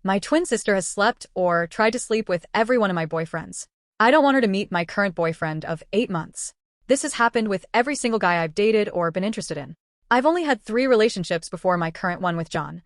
My twin sister has slept or tried to sleep with every one of my boyfriends. I don't want her to meet my current boyfriend of 8 months. This has happened with every single guy I've dated or been interested in. I've only had 3 relationships before my current one with John.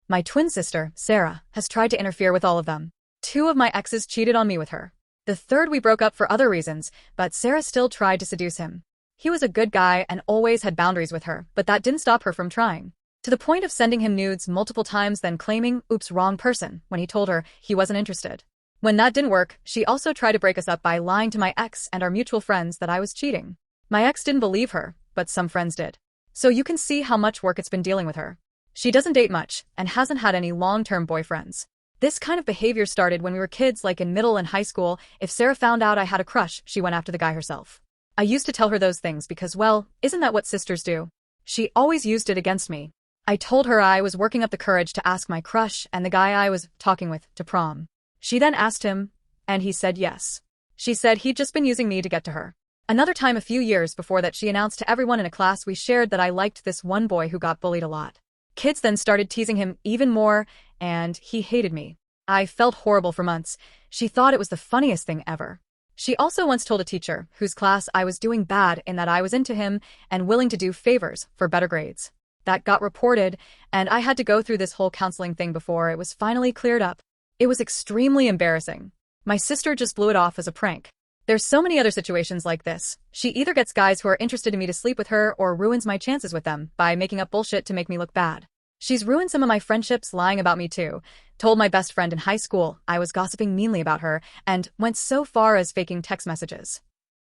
My twin sister, Sarah, has tried to interfere with all of them. 2 of my exes cheated on me with her. The third we broke up for other reasons, but Sarah still tried to seduce him. He was a good guy and always had boundaries with her, but that didn't stop her from trying. To the point of sending him nudes multiple times, then claiming, oops, wrong person, when he told her he wasn't interested. When that didn't work, she also tried to break us up by lying to my ex and our mutual friends that I was cheating. My ex didn't believe her, but some friends did. So you can see how much work it's been dealing with her. She doesn't date much and hasn't had any long-term boyfriends. This kind of behavior started when we were kids, like in middle and high school. If Sarah found out I had a crush, she went after the guy herself. I used to tell her those things because, well, isn't that what sisters do? She always used it against me. I told her I was working up the courage to ask my crush and the guy I was talking with to prom. She then asked him, and he said yes. She said he'd just been using me to get to her. Another time a few years before that, she announced to everyone in a class we shared that I liked this one boy who got bullied a lot. Kids then started teasing him even more, and he hated me. I felt horrible for months. She thought it was the funniest thing ever. She also once told a teacher, whose class I was doing bad in, that I was into him and willing to do favors for better grades. That got reported, and I had to go through this whole counseling thing before it was finally cleared up. It was extremely embarrassing. My sister just blew it off as a prank. There's so many other situations like this. She either gets guys who are interested in me to sleep with her or ruins my chances with them by making up bullshit to make me look bad. She's ruined some of my friendships lying about me too. Told my best friend in high school I was gossiping meanly about her and went so far as faking text messages.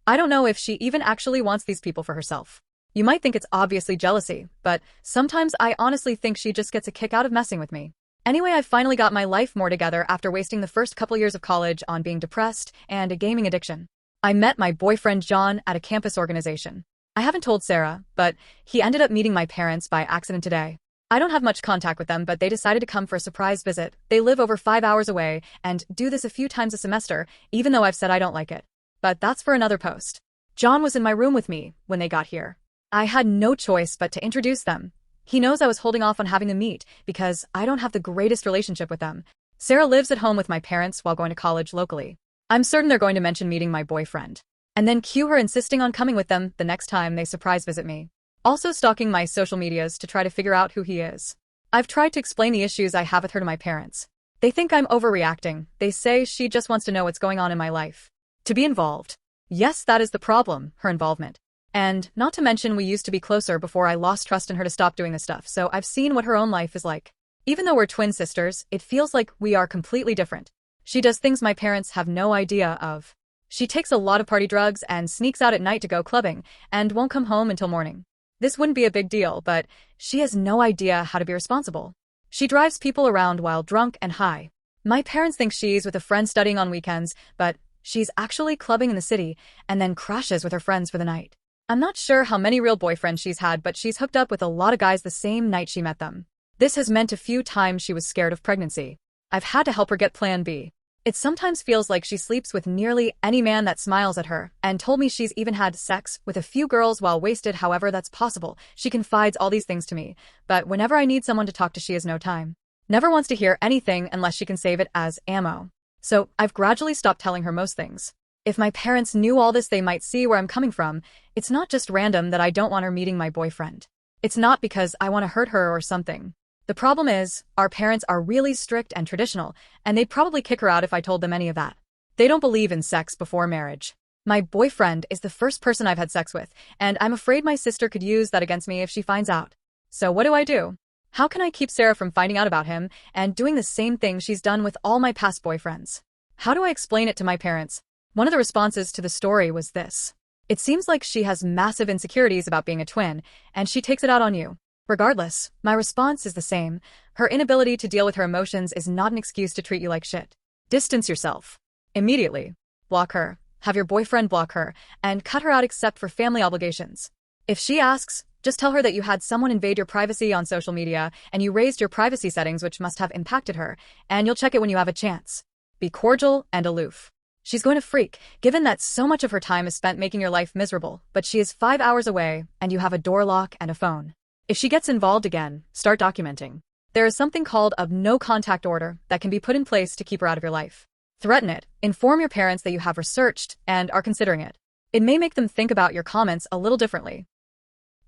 I don't know if she even actually wants these people for herself. You might think it's obviously jealousy, but sometimes I honestly think she just gets a kick out of messing with me. Anyway, I finally got my life more together after wasting the first couple years of college on being depressed and a gaming addiction. I met my boyfriend John at a campus organization. I haven't told Sarah, but he ended up meeting my parents by accident today. I don't have much contact with them, but they decided to come for a surprise visit. They live over 5 hours away and do this a few times a semester, even though I've said I don't like it. But that's for another post. John was in my room with me when they got here. I had no choice but to introduce them. He knows I was holding off on having them meet because I don't have the greatest relationship with them. Sarah lives at home with my parents while going to college locally. I'm certain they're going to mention meeting my boyfriend. And then cue her insisting on coming with them the next time they surprise visit me. Also stalking my social medias to try to figure out who he is. I've tried to explain the issues I have with her to my parents. They think I'm overreacting. They say she just wants to know what's going on in my life. To be involved. Yes, that is the problem, her involvement. And not to mention we used to be closer before I lost trust in her to stop doing this stuff, so I've seen what her own life is like. Even though we're twin sisters, it feels like we are completely different. She does things my parents have no idea of. She takes a lot of party drugs and sneaks out at night to go clubbing and won't come home until morning. This wouldn't be a big deal, but she has no idea how to be responsible. She drives people around while drunk and high. My parents think she's with a friend studying on weekends, but she's actually clubbing in the city and then crashes with her friends for the night. I'm not sure how many real boyfriends she's had, but she's hooked up with a lot of guys the same night she met them. This has meant a few times she was scared of pregnancy. I've had to help her get Plan B. It sometimes feels like she sleeps with nearly any man that smiles at her, and told me she's even had sex with a few girls while wasted. However that's possible. She confides all these things to me, but whenever I need someone to talk to, she has no time. Never wants to hear anything unless she can save it as ammo. So I've gradually stopped telling her most things. If my parents knew all this, they might see where I'm coming from. It's not just random that I don't want her meeting my boyfriend. It's not because I want to hurt her or something. The problem is, our parents are really strict and traditional, and they'd probably kick her out if I told them any of that. They don't believe in sex before marriage. My boyfriend is the first person I've had sex with, and I'm afraid my sister could use that against me if she finds out. So what do I do? How can I keep Sarah from finding out about him and doing the same thing she's done with all my past boyfriends? How do I explain it to my parents? One of the responses to the story was this. It seems like she has massive insecurities about being a twin, and she takes it out on you. Regardless, my response is the same. Her inability to deal with her emotions is not an excuse to treat you like shit. Distance yourself. Immediately. Block her. Have your boyfriend block her, and cut her out except for family obligations. If she asks, just tell her that you had someone invade your privacy on social media, and you raised your privacy settings, which must have impacted her, and you'll check it when you have a chance. Be cordial and aloof. She's going to freak, given that so much of her time is spent making your life miserable, but she is 5 hours away, and you have a door lock and a phone. If she gets involved again, start documenting. There is something called a no-contact order that can be put in place to keep her out of your life. Threaten it, inform your parents that you have researched and are considering it. It may make them think about your comments a little differently.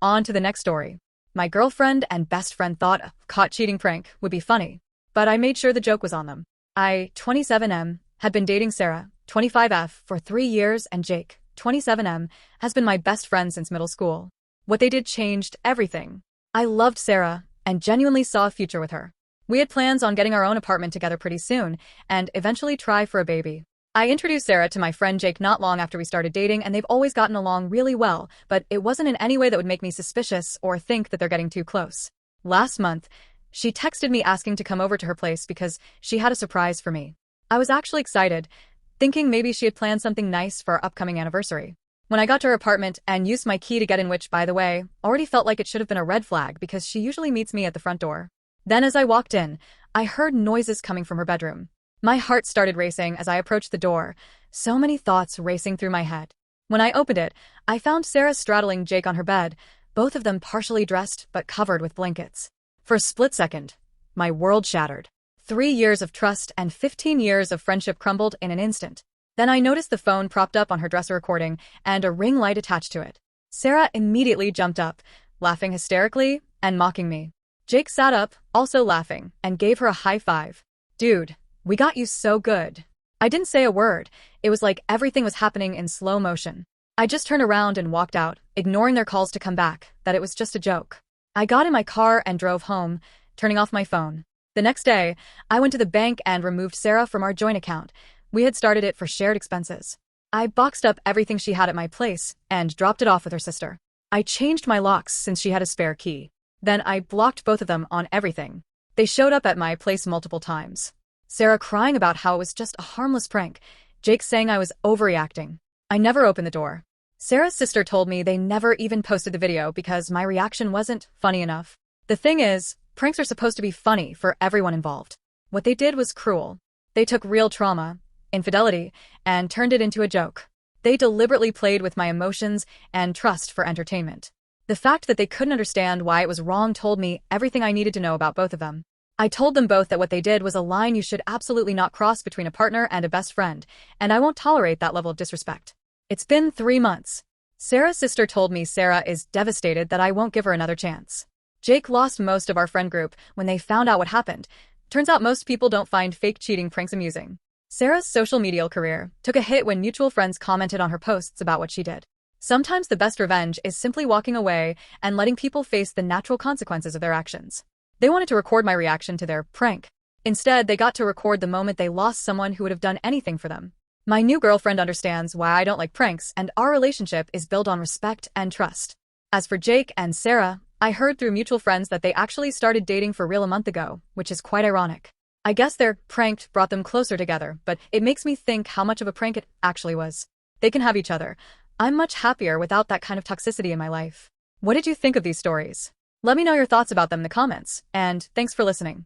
On to the next story. My girlfriend and best friend thought a caught cheating prank would be funny, but I made sure the joke was on them. I, 27M, had been dating Sarah, 25F, for 3 years, and Jake, 27M, has been my best friend since middle school. What they did changed everything. I loved Sarah and genuinely saw a future with her. We had plans on getting our own apartment together pretty soon and eventually try for a baby. I introduced Sarah to my friend Jake not long after we started dating, and they've always gotten along really well, but it wasn't in any way that would make me suspicious or think that they're getting too close. Last month, she texted me asking to come over to her place because she had a surprise for me. I was actually excited, thinking maybe she had planned something nice for our upcoming anniversary. When I got to her apartment and used my key to get in, which, by the way, already felt like it should have been a red flag because she usually meets me at the front door. Then as I walked in, I heard noises coming from her bedroom. My heart started racing as I approached the door, so many thoughts racing through my head. When I opened it, I found Sarah straddling Jake on her bed, both of them partially dressed but covered with blankets. For a split second, my world shattered. 3 years of trust and 15 years of friendship crumbled in an instant. Then I noticed the phone propped up on her dresser recording and a ring light attached to it. Sarah immediately jumped up, laughing hysterically and mocking me. Jake sat up, also laughing, and gave her a high five. Dude, we got you so good. I didn't say a word. It was like everything was happening in slow motion. I just turned around and walked out, ignoring their calls to come back, that it was just a joke. I got in my car and drove home, turning off my phone. The next day, I went to the bank and removed Sarah from our joint account. We had started it for shared expenses. I boxed up everything she had at my place and dropped it off with her sister. I changed my locks since she had a spare key. Then I blocked both of them on everything. They showed up at my place multiple times. Sarah crying about how it was just a harmless prank. Jake saying I was overreacting. I never opened the door. Sarah's sister told me they never even posted the video because my reaction wasn't funny enough. The thing is, pranks are supposed to be funny for everyone involved. What they did was cruel. They took real trauma, infidelity, and turned it into a joke. They deliberately played with my emotions and trust for entertainment. The fact that they couldn't understand why it was wrong told me everything I needed to know about both of them. I told them both that what they did was a line you should absolutely not cross between a partner and a best friend, and I won't tolerate that level of disrespect. It's been 3 months. Sarah's sister told me Sarah is devastated that I won't give her another chance. Jake lost most of our friend group when they found out what happened. Turns out most people don't find fake cheating pranks amusing. Sarah's social media career took a hit when mutual friends commented on her posts about what she did. Sometimes the best revenge is simply walking away and letting people face the natural consequences of their actions. They wanted to record my reaction to their prank. Instead, they got to record the moment they lost someone who would have done anything for them. My new girlfriend understands why I don't like pranks, and our relationship is built on respect and trust. As for Jake and Sarah, I heard through mutual friends that they actually started dating for real a month ago, which is quite ironic. I guess their prank brought them closer together, but it makes me think how much of a prank it actually was. They can have each other. I'm much happier without that kind of toxicity in my life. What did you think of these stories? Let me know your thoughts about them in the comments, and thanks for listening.